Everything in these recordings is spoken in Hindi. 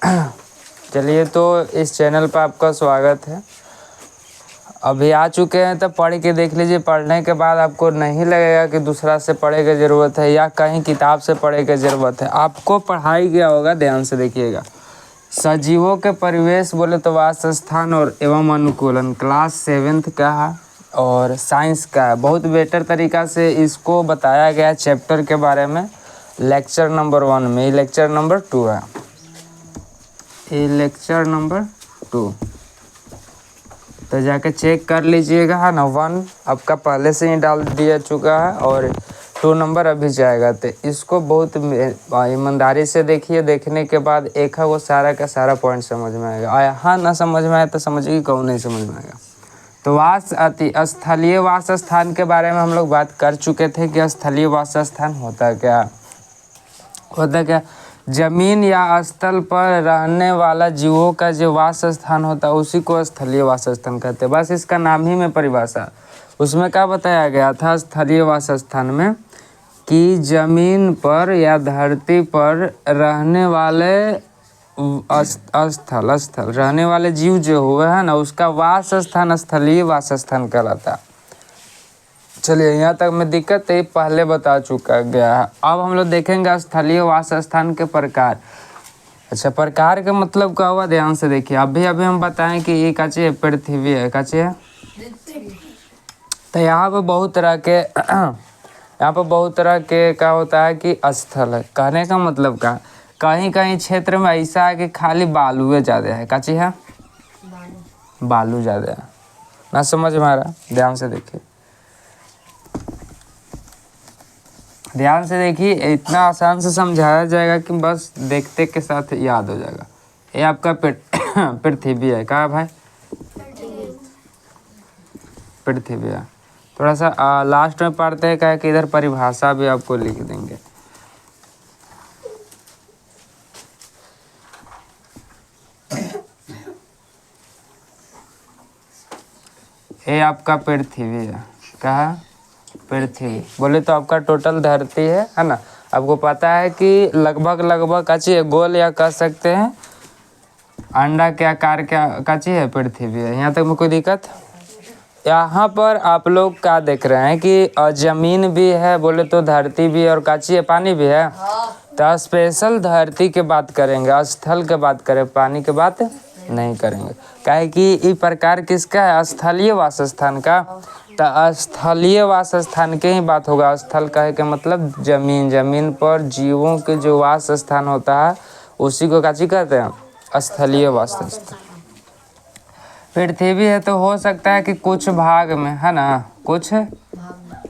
चलिए, तो इस चैनल पर आपका स्वागत है। अभी आ चुके हैं तो पढ़ के देख लीजिए। पढ़ने के बाद आपको नहीं लगेगा कि दूसरा से पढ़े की ज़रूरत है या कहीं किताब से पढ़े की ज़रूरत है। आपको पढ़ाई गया होगा, ध्यान से देखिएगा। सजीवों के परिवेश बोले तो वासस्थान और एवं अनुकूलन, क्लास 7th का है और साइंस का है। बहुत बेटर तरीक़ा से इसको बताया गया चैप्टर के बारे में लेक्चर नंबर 1 में। लेक्चर नंबर 2 है, ये लेक्चर नंबर 2, तो जाके चेक कर लीजिएगा, है ना। 1 आपका पहले से ही डाल दिया चुका है और 2 नंबर अभी जाएगा। तो इसको बहुत ईमानदारी से देखिए। देखने के बाद एक है वो सारा का सारा पॉइंट समझ में आएगा। और यहाँ ना समझ में आए तो समझिए कौन नहीं समझ में आएगा। तो स्थलीय वास स्थान के बारे में हम लोग बात कर चुके थे कि स्थलीय वास स्थान होता क्या। जमीन या स्थल पर रहने वाला जीवों का जो वास स्थान होता है उसी को स्थलीय वास स्थान कहते हैं। बस इसका नाम ही में परिभाषा। उसमें क्या बताया गया था स्थलीय वास स्थान में कि जमीन पर या धरती पर रहने वाले स्थल रहने वाले जीव जो हुए हैं ना, उसका वास स्थान स्थलीय वास स्थान कहलाता है। चलिए, यहाँ तक में दिक्कत है पहले बता चुका गया है। अब हम लोग देखेंगे स्थलीय वास स्थान के प्रकार। अच्छा, प्रकार का मतलब क्या हुआ, ध्यान से देखिए। अभी हम बताएं कि ये काचे है, पृथ्वी है, काचे है। तो यहाँ पे बहुत तरह के क्या होता है कि स्थल है। कहने का मतलब क्या, कहीं कहीं क्षेत्र में ऐसा है कि खाली बालुए ज़्यादा है। काची है, बालू ज़्यादा है। ना समझ में आ रहा, ध्यान से देखिए। ध्यान से देखिए, इतना आसान से समझाया जाएगा कि बस देखते के साथ याद हो जाएगा। ये आपका पृथ्वी है। कहाँ भाई, पृथ्वी है। थोड़ा सा लास्ट में पढ़ते हैं, क्या कि इधर परिभाषा भी आपको लिख देंगे। ये आपका पृथ्वी है। कहाँ, पृथ्वी बोले तो आपका टोटल धरती है ना। आपको पता है कि लगभग काची है, गोल या कह सकते हैं अंडा के आकार क्या काची है, पृथ्वी है। यहाँ तक में कोई दिक्कत। यहाँ पर आप लोग क्या देख रहे हैं कि जमीन भी है, बोले तो धरती भी है, और काची है, पानी भी है। तो स्पेशल धरती के बात करेंगे, स्थल के बात करें, पानी के बात नहीं करेंगे। काहे कि ये प्रकार किसका है, स्थलीय वास स्थान का। तो स्थलीय वास स्थान के ही बात होगा। स्थल कहे के मतलब जमीन पर जीवों के जो वास स्थान होता है उसी को काची कहते हैं, स्थलीय वास स्थान। पृथ्वी है तो हो सकता है कि कुछ भाग में, है ना, कुछ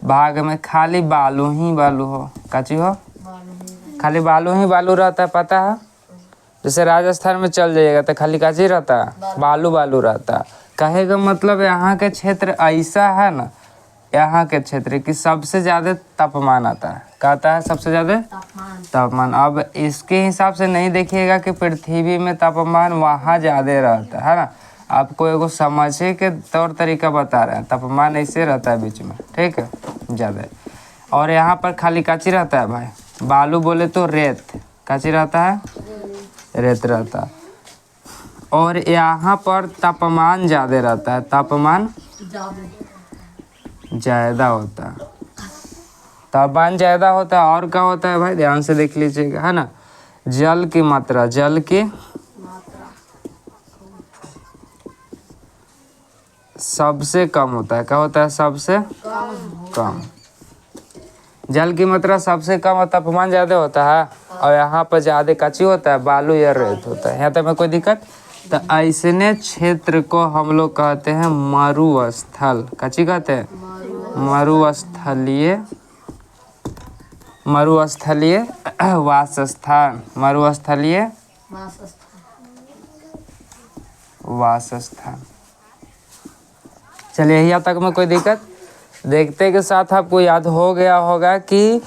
भाग में खाली बालू ही बालू हो। काची हो, खाली बालू ही बालू रहता है, पता है। जैसे राजस्थान में चल जाइएगा तो खाली काची रहता है, बालू रहता है। कहेगा मतलब यहाँ के क्षेत्र ऐसा है ना, यहाँ के क्षेत्र की सबसे ज़्यादा तापमान आता है। कहता है सबसे ज़्यादा तापमान। अब इसके हिसाब से नहीं देखिएगा कि पृथ्वी में तापमान वहाँ ज़्यादा रहता है ना। आपको एगो समझे के तौर तरीका बता रहे हैं। तापमान ऐसे रहता है बीच में, ठीक है, ज़्यादा। और यहाँ पर खाली काची रहता है भाई, बालू बोले तो रेत। काची रहता है, रेत रहता है। और यहाँ पर तापमान ज़्यादा रहता है, तापमान ज़्यादा होता है, तापमान ज़्यादा होता है। और क्या होता है भाई, ध्यान से देख लीजिएगा, है ना। जल की मात्रा सबसे कम होता है। क्या होता है, सबसे कम। जल की मात्रा सबसे कम और तापमान ज़्यादा होता है। और यहाँ पर ज़्यादा काची होता है, बालू या रेत होता है। यहाँ तक में कोई दिक्कत। तो ऐसने क्षेत्र को हम लोग कहते हैं मरुस्थल। काची कहते हैं, मरुस्थलीय वासस्थान, मरुस्थलीय वासस्थान। चलिए, यहाँ तक में कोई दिक्कत। देखते के साथ आपको याद हो गया होगा कि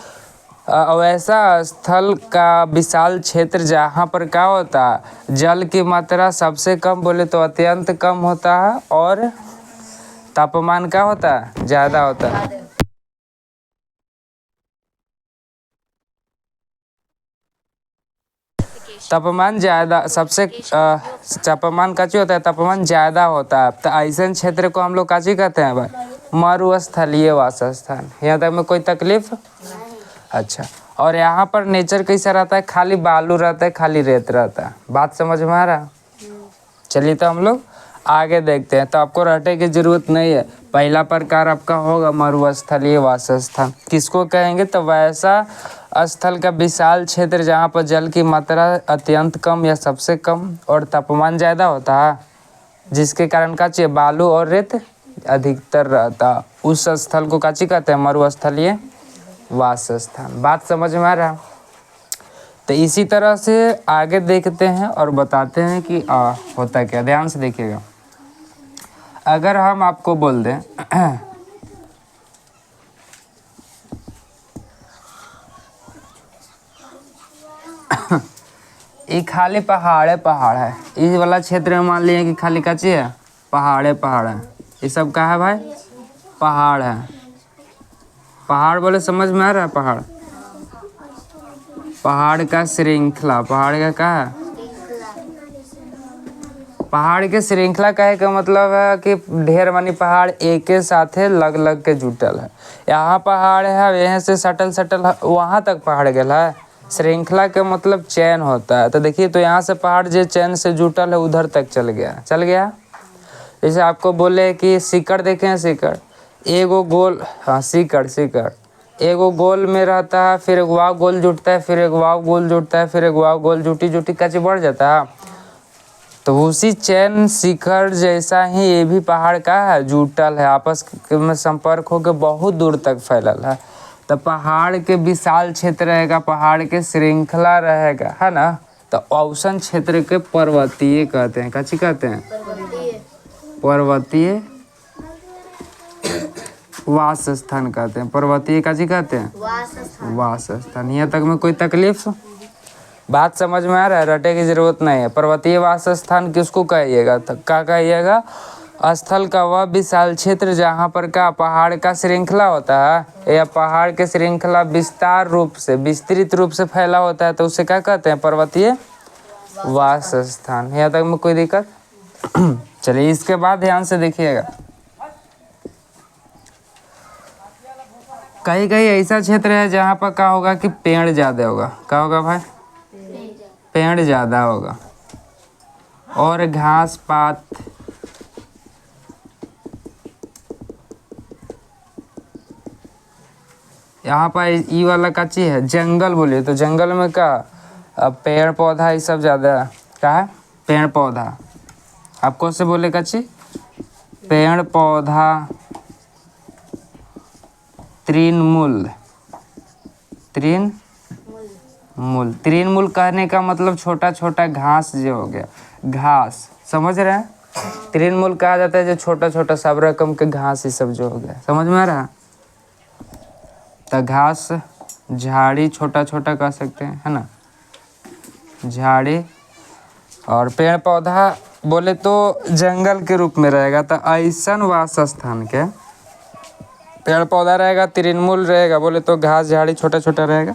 वैसा स्थल का विशाल क्षेत्र जहाँ पर क्या होता है, जल की मात्रा सबसे कम बोले तो अत्यंत कम होता है और तापमान क्या होता है, ज़्यादा होता है। तापमान ज़्यादा सबसे तापमान का होता है, तापमान ज़्यादा होता है। तो ऐसे क्षेत्र को हम लोग काची कहते हैं भाई, मरुस्थलीय वासस्थान। यहाँ तक में कोई तकलीफ? अच्छा। और यहाँ पर नेचर कैसा रहता है, खाली बालू रहता है, खाली रेत रहता है। बात समझ में आ रहा? चलिए तो हम लोग आगे देखते हैं। तो आपको रटे की जरूरत नहीं है। पहला प्रकार आपका होगा मरुस्थलीय वासस्थान। किसको कहेंगे? तो वैसा स्थल का विशाल क्षेत्र जहाँ पर जल की मात्रा अत्यंत कम या सबसे कम और तापमान ज़्यादा होता है, जिसके कारण का चाहिए बालू और रेत अधिकतर रहता, उस स्थल को काची कहते हैं, मरुस्थलीय वासस्थान। बात समझ में आ रहा? तो इसी तरह से आगे देखते हैं और बताते हैं कि होता क्या। ध्यान से देखिएगा। अगर हम आपको बोल दें ये खाली पहाड़ है, इस वाला क्षेत्र में मान लिए कि खाली कच्ची है, पहाड़ है। ये सब का है भाई? पहाड़ है। पहाड़ बोले समझ में आ रहा है? पहाड़ का श्रृंखला, पहाड़ का क्या है? पहाड़ के श्रृंखला कहे का मतलब है कि ढेर मानी पहाड़ एक के साथ लग लग के जुटल है। यहाँ पहाड़ है, यहाँ से सटल वहाँ तक पहाड़ गया है। श्रृंखला के मतलब चैन होता है। तो देखिए, तो यहाँ से पहाड़ जो चैन से जुटल है उधर तक चल गया। जैसे आपको बोले कि सिकड़ देखें, सिकड़ एगो गोल, हाँ सिकड़ एगो गोल में रहता है, फिर एक वाव गोल जुटता है, फिर एक वाव गोल जुटता है, फिर एक वाव गोल जुटी कैसे बढ़ जाता है। तो उसी चैन शिखर जैसा ही ये भी पहाड़ का है, जुटल है, आपस में संपर्क होकर बहुत दूर तक फैलल है। तो पहाड़ के विशाल क्षेत्र रहेगा, पहाड़ के श्रृंखला रहेगा, है ना। तो औसन क्षेत्र के पर्वतीय कहते हैं। कच्ची कहते हैं? पर्वतीय वासस्थान कहते हैं। पर्वतीय काची कहते हैं? वासस्थान। यहाँ तक में कोई तकलीफ? बात समझ में आ रहा है? रटे की जरूरत नहीं है। पर्वतीय वासस्थान किसको कहिएगा? तो क्या कहिएगा? स्थल का वह विशाल क्षेत्र जहाँ पर का पहाड़ का श्रृंखला होता है या पहाड़ के श्रृंखला विस्तृत रूप से फैला होता है, तो उसे क्या कहते हैं? पर्वतीय वासस्थान। यहाँ तक में कोई दिक्कत? चलिए इसके बाद ध्यान से देखिएगा। कहीं ऐसा क्षेत्र है जहाँ पर क्या होगा कि पेड़ ज़्यादा होगा। क्या होगा भाई? पेड़ ज़्यादा होगा और घास पात यहाँ पर ये वाला कच्ची है। जंगल बोलिए तो जंगल में क्या, पेड़ पौधा ये सब ज़्यादा क्या है? पेड़ पौधा। आपको से बोले कच्ची पेड़ पौधा, तृणमूल कहने का मतलब छोटा छोटा घास जो हो गया, घास समझ रहे हैं? तृणमूल कहा जाता है जो छोटा छोटा सब रकम के घास ये सब जो हो गया। समझ में आ रहा? तो घास झाड़ी छोटा छोटा कह सकते हैं, है ना, झाड़ी। और पेड़ पौधा बोले तो जंगल के रूप में रहेगा। तो ऐसन वासस्थान के पेड़ पौधा रहेगा, तृणमूल रहेगा, बोले तो घास झाड़ी छोटा छोटा रहेगा।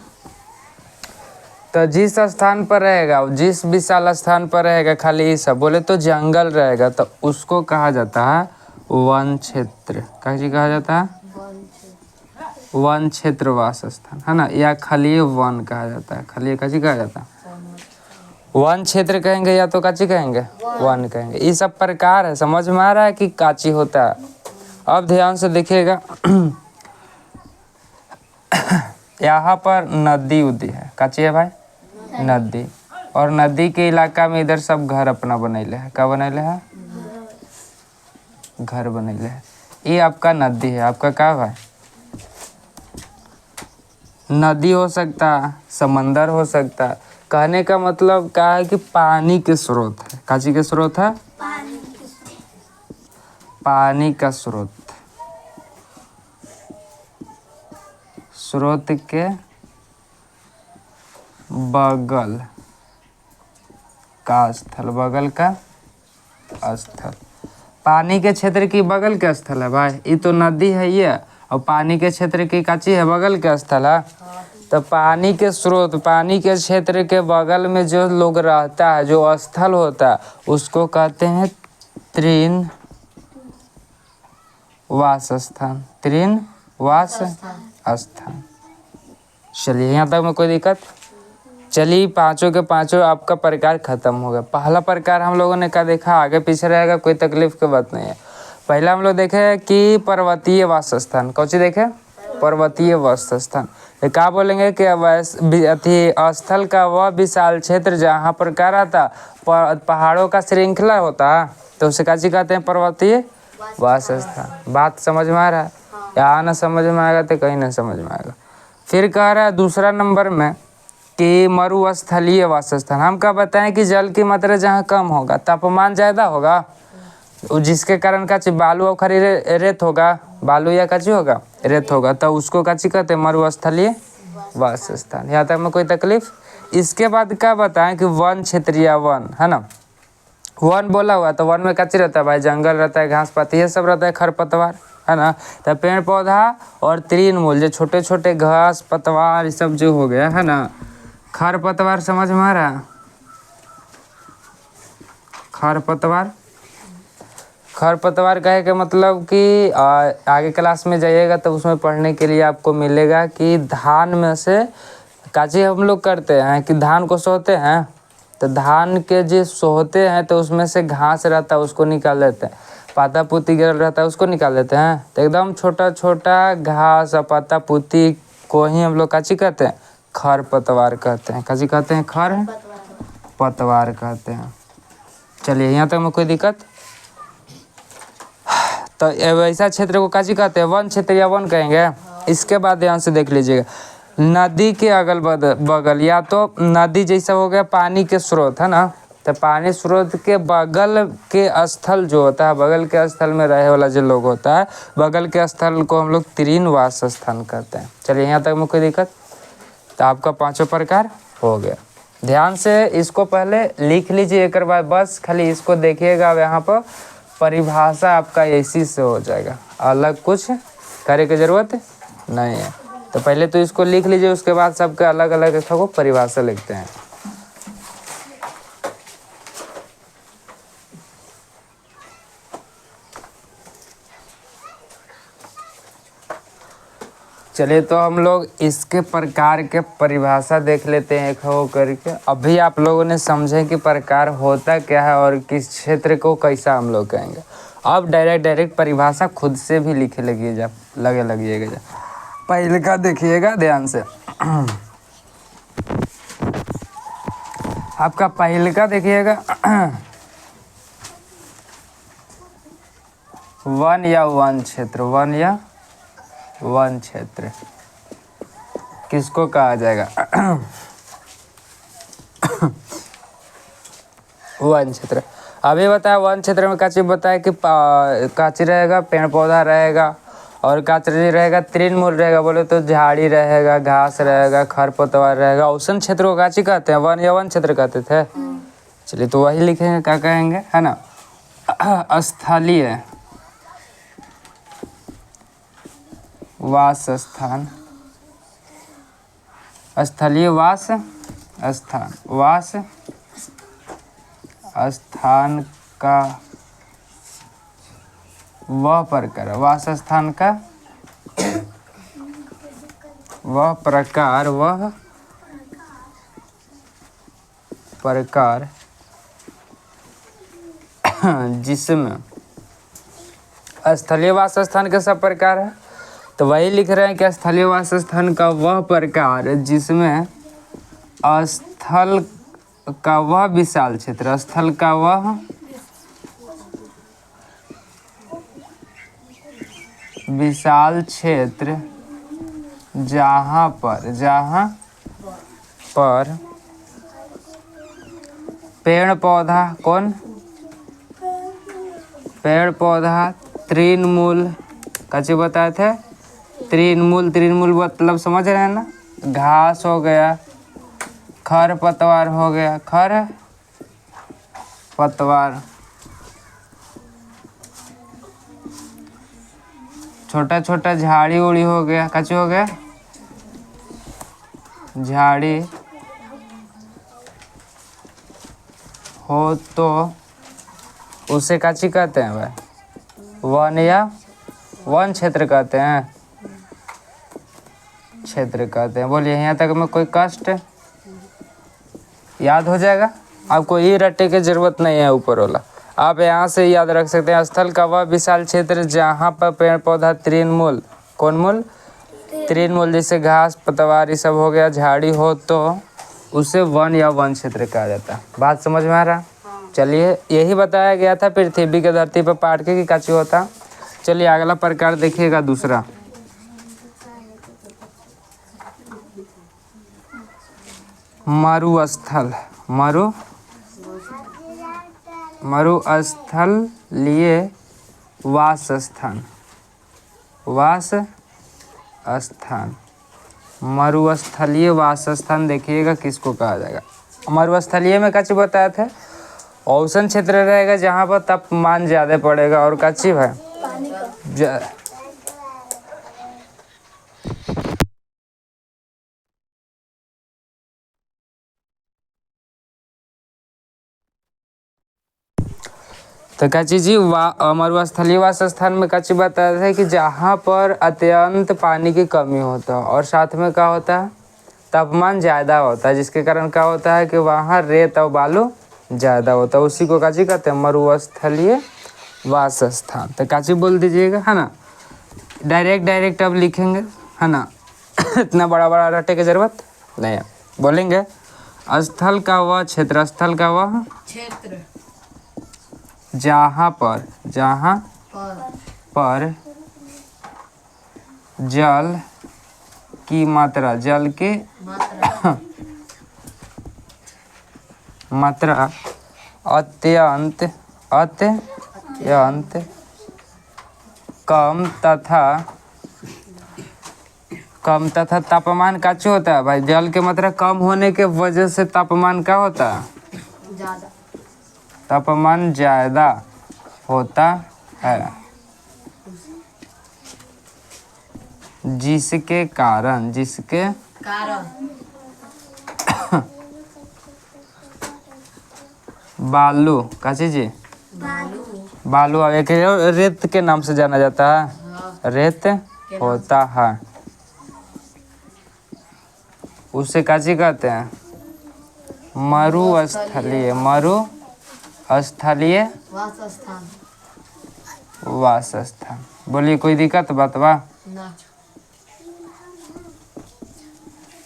तो जिस स्थान पर रहेगा, जिस विशाल स्थान पर रहेगा खाली ये सब, बोले तो जंगल रहेगा, तो उसको कहा जाता है वन क्षेत्र। कैसे कहा जाता है? वन क्षेत्र वासस्थान, है ना, या खाली वन कहा जाता है। खाली कैसे कहा जाता है? वन क्षेत्र कहेंगे या तो काची कहेंगे? वन कहेंगे। ये सब प्रकार है। समझ में आ रहा है कि काची होता है? अब ध्यान से देखिएगा। यहाँ पर नदी उदी है। काची है भाई? नदी। और नदी के इलाका में इधर सब घर अपना बनैले है। क्या बनैले है? घर बनैले है। ये आपका नदी है। आपका क्या भाई? नदी हो सकता है, समंदर हो सकता है। कहने का मतलब क्या है कि पानी के स्रोत है। काची के स्रोत है? पानी का स्रोत। स्रोत के बगल का स्थल, बगल का स्थल। पानी के क्षेत्र की बगल का स्थल है भाई। ये तो नदी है ये, और पानी के क्षेत्र की काची है? बगल का स्थल है। तो तो पानी के स्रोत, पानी के क्षेत्र के बगल में जो लोग रहता है, जो स्थल होता है, उसको कहते हैं तृण वास स्थान। तृण वास स्थान। चलिए यहाँ तक में कोई दिक्कत? चलिए पांचों के पांचों आपका प्रकार खत्म हो गया। पहला प्रकार हम लोगों ने क्या देखा, आगे पीछे रहेगा, कोई तकलीफ की बात नहीं है। पहला हम लोग देखे कि पर्वतीय वासस्थान। कौन सी देखे? पर्वतीय वासस्थान। ये क्या बोलेंगे कि अति स्थल का वह विशाल क्षेत्र जहाँ पर क्या रहता, पहाड़ों का श्रृंखला होता है, तो उसे क्या कहते हैं? पर्वतीय वासस्थान। बात समझ में आ रहा है? यहाँ ना समझ में आएगा तो कहीं ना समझ में आएगा। फिर कह रहा है दूसरा नंबर में कि मरुस्थलीय वासस्थान। हम क्या बताएं कि जल की मात्रा जहाँ कम होगा, तापमान ज़्यादा होगा, जिसके कारण का बालू और खरी रेत होगा, बालू या कच्ची होगा, रेत होगा, तो उसको कच्ची कहते हैं? मरुस्थलीय वासस्थान। यहाँ तक में कोई तकलीफ? इसके बाद क्या बताएं कि वन क्षेत्रीय वन, है ना। वन बोला हुआ तो वन में कच्ची रहता है भाई, जंगल रहता है, घास पाती ये सब रहता है, खरपतवार, है ना। तो पेड़ पौधा और तृणमूल, जो छोटे छोटे घास पतवार ये सब जो हो गया, है ना। खरपतवार समझ में आ रहा? खरपतवार, खरपतवार कहे के मतलब कि आगे क्लास में जाइएगा तो उसमें पढ़ने के लिए आपको मिलेगा कि धान में से काची हम लोग करते हैं कि धान को सोते हैं, तो धान के जो सोते हैं तो उसमें से घास रहता है उसको निकाल लेते हैं, पाता पुती गिरल रहता है उसको निकाल लेते हैं। तो एकदम छोटा छोटा घास और पाता पुती को ही हम लोग काची कहते हैं? खरपतवार कहते हैं। काची कहते हैं? खरपतवार कहते हैं। चलिए यहाँ तक में कोई दिक्कत? तो ऐसा क्षेत्र को काची कहते हैं? वन क्षेत्र या वन कहेंगे। इसके बाद ध्यान से देख लीजिएगा, नदी के अगल बगल, या तो नदी जैसा हो गया पानी के स्रोत, है ना। तो पानी स्रोत के बगल के स्थल जो होता है, बगल के स्थल में रहे वाला जो लोग होता है, बगल के स्थल को हम लोग तृण वास स्थान कहते हैं। चलिए यहाँ तक में कोई दिक्कत? तो आपका पांचों प्रकार हो गया। ध्यान से इसको पहले लिख लीजिए एक बार, बस खाली इसको देखिएगा। अब यहाँ पर परिभाषा आपका इसी से हो जाएगा, अलग कुछ करे की जरूरत नहीं है। तो पहले तो इसको लिख लीजिए, उसके बाद सबके अलग अलग को परिभाषा लिखते हैं। चलिए तो हम लोग इसके प्रकार के परिभाषा देख लेते हैं एक हो करके। अभी आप लोगों ने समझे कि प्रकार होता क्या है और किस क्षेत्र को कैसा हम लोग कहेंगे। अब डायरेक्ट परिभाषा खुद से भी लिखे लगिएगा। पहले का देखिएगा ध्यान से। आपका पहले का देखिएगा, वन या वन क्षेत्र, वन या वन क्षेत्र किसको कहा जाएगा? वन क्षेत्र। अभी बताया वन क्षेत्र में काची बताया कि काची रहेगा, पेड़ पौधा रहेगा, और काची रहेगा, तृणमूल रहेगा, बोले तो झाड़ी रहेगा, घास रहेगा, खरपतवार रहेगा। औसन क्षेत्र को काची कहते हैं? वन या वन क्षेत्र कहते थे। चलिए तो वही लिखेंगे, क्या कहेंगे, है ना। स्थलीय वास स्थान, स्थलीय वास स्थान, वास स्थान का वह प्रकार, वास स्थान का वह प्रकार, वह प्रकार जिसमें स्थलीय वास स्थान के सब प्रकार है। तो वही लिख रहे हैं कि स्थलीय वास स्थान का वह प्रकार जिसमें स्थल का वह विशाल क्षेत्र, स्थल का वह विशाल क्षेत्र जहाँ पर पेड़ पौधा, कौन पेड़ पौधा, तृणमूल, कच्चे बताए थे, तृणमूल मतलब समझ रहे हैं ना, घास हो गया, खर पतवार हो गया, खर पतवार, छोटा छोटा झाड़ी उड़ी हो गया, कच्चे हो गया, झाड़ी हो तो उसे काची कहते हैं भाई? वन या वन क्षेत्र कहते हैं, क्षेत्र कहते हैं। बोलिए यहाँ तक में कोई कष्ट याद हो जाएगा आपको, ये रट्टे की जरूरत नहीं है ऊपर वाला, आप यहाँ से याद रख सकते हैं। स्थल का वह विशाल क्षेत्र जहाँ पर पेड़ पौधा तृणमूल, कौन मूल? तृणमूल, जैसे घास पतवार ये सब हो गया, झाड़ी हो तो उसे वन या वन क्षेत्र कहा जाता है। बात समझ में आ रहा? चलिए, यही बताया गया था पृथ्वी के धरती पर पाट के कि काची होता। चलिए अगला प्रकार देखिएगा, दूसरा मरुस्थल। मरुस्थलीय वास स्थान, वास स्थान, मरुस्थलीय वास स्थान देखिएगा किसको कहा जाएगा। मरुस्थलीय में काची बताया थे? औसन क्षेत्र रहेगा जहाँ पर तापमान ज़्यादा पड़ेगा, और काची है तो काची जी मरुस्थलीय वास स्थान में काची बताया था कि जहाँ पर अत्यंत पानी की कमी होता है और साथ में क्या होता है, तापमान ज़्यादा होता है, जिसके कारण क्या होता है कि वहाँ रेत और बालू ज़्यादा होता है, उसी को काची कहते हैं मरुस्थलीय वास स्थान। तो काची बोल दीजिएगा, है ना। डायरेक्ट अब लिखेंगे, है ना। इतना बड़ा बड़ा रटे की जरूरत नहीं है, बोलेंगे स्थल का वह क्षेत्र, स्थल का वह क्षेत्र जहाँ पर जल की मात्रा, जल की मात्रा अत्यंत कम तथा तापमान काची होता है भाई? जल की मात्रा कम होने के वजह से तापमान क्या होता है? ज्यादा, तापमान ज़्यादा होता है, जिसके कारण बालू, क्या चीज़? बालू एक रेत के नाम से जाना जाता है, रेत होता है, उसे काची कहते हैं? मरुस्थलीय वास स्थान। बोलिए कोई दिक्कत बात बा?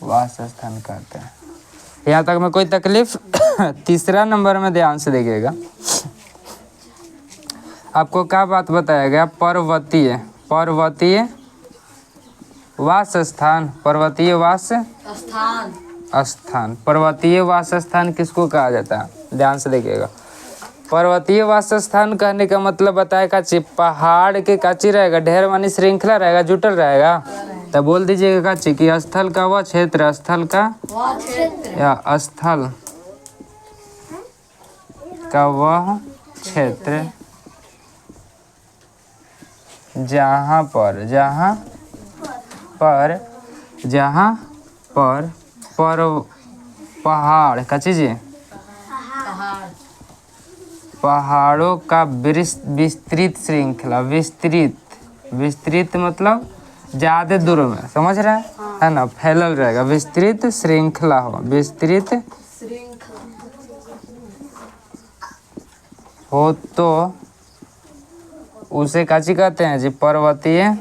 वास स्थान कहते हैं। यहाँ तक में कोई तकलीफ? तीसरा नंबर में ध्यान से देखिएगा, आपको क्या बात बताया गया? पर्वतीय वास स्थान, पर्वतीय वास स्थान। पर्वतीय वास स्थान किसको कहा जाता है? ध्यान से देखिएगा, पर्वतीय वास स्थान कहने का मतलब बताया काची? पहाड़ के काची रहेगा, ढेर मानी श्रृंखला रहेगा, जुटल रहेगा। तब बोल दीजिएगा काची कि स्थल का वह क्षेत्र, स्थल का या स्थल का वह क्षेत्र जहाँ पर पहाड़ का चीज़, पहाड़ों का विस्तृत श्रृंखला, विस्तृत मतलब ज़्यादा दूर में, समझ रहे है ना, फैलल रहेगा, विस्तृत श्रृंखला हो, विस्तृत हो तो उसे काची कहते हैं जी? पर्वतीय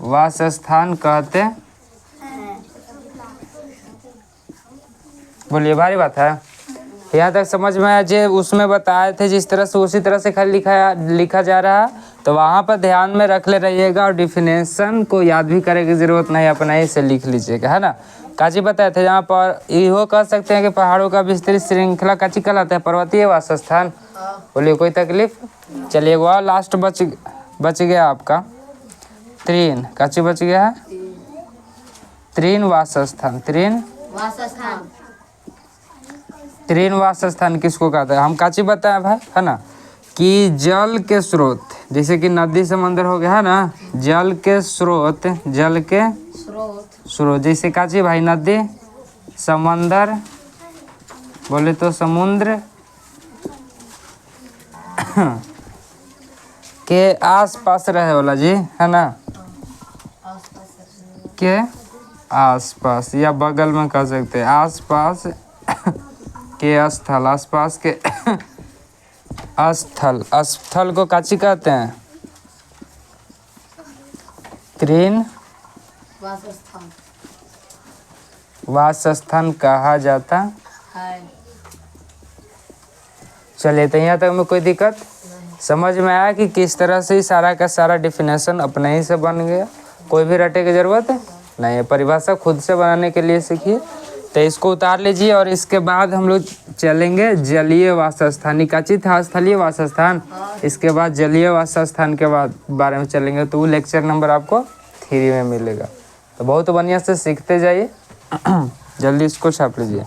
वास स्थान कहते हैं। बोलिए, भारी बात है? यहाँ तक समझ में आया? जो उसमें बताए थे जिस तरह से उसी तरह से खाली लिखा जा रहा है, तो वहाँ पर ध्यान में रख ले रहिएगा, और डिफिनेशन को याद भी करने की जरूरत नहीं, अपना ही से लिख लीजिएगा, है ना। काची बताए थे जहाँ पर यो कह सकते हैं कि पहाड़ों का विस्तृत श्रृंखला काची कहलाता है? पर्वतीय वास स्थान। बोलिए कोई तकलीफ? चलिए वह लास्ट बच गया आपका तृण, काची बच गया है? तृण वास स्थान। तृण वास स्थान किसको कहते हैं? हम काची बताए भाई, है ना, कि जल के स्रोत, जैसे कि नदी समंदर हो गया है ना, जल के स्रोत, जल के स्रोत जैसे का चीज भाई, नदी समंदर, बोले तो समुद्र के आस पास रहे वाला जी, है ना, के आस पास या बगल में कह सकते हैं, आस पास के स्थल, आस पास के स्थल, स्थल को काची कहते हैं, तीन वास स्थान कहा जाता है। चलिए, तो यहाँ तक में कोई दिक्कत समझ में आया कि किस तरह से सारा का सारा डिफिनेशन अपने ही से बन गया, कोई भी रटे की जरूरत नहीं है, परिभाषा खुद से बनाने के लिए सीखिए। तो इसको उतार लीजिए और इसके बाद हम लोग चलेंगे जलीय वासस्थान, काची था स्थलीय वासस्थान, इसके बाद जलीय वासस्थान के बाद बारे में चलेंगे, तो वो लेक्चर नंबर आपको 3 में मिलेगा। तो बहुत बढ़िया से सीखते जाइए, जल्दी इसको छाप लीजिए।